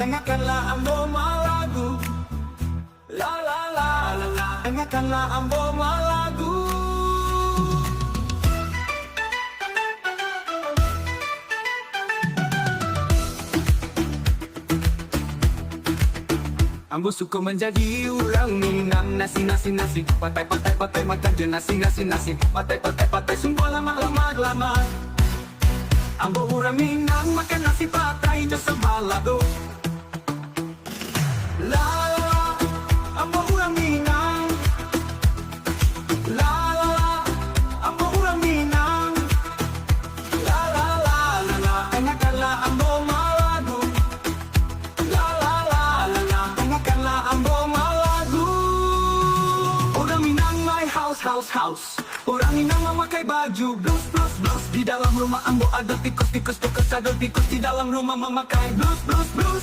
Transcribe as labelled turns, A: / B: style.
A: Dengarkanlah Ambo Malagu, la la la la la. Dengarkanlah Ambo Malagu. Ambo suka menjadi orang Minang. Nasi patai makan je nasi patai sungguh lama. Ambo orang Minang makan nasi patai je sebalado. La la la, Ambo orang Minang. La la la, Ambo orang Minang. La la la la la, dengarkanlah Ambo Malagu. La la la la la, dengarkanlah Ambo Malagu. Orang Minang my house. Orang Minang memakai baju blus. Di dalam rumah Ambo ada tikus. Tukas ada tikus di dalam rumah memakai blus.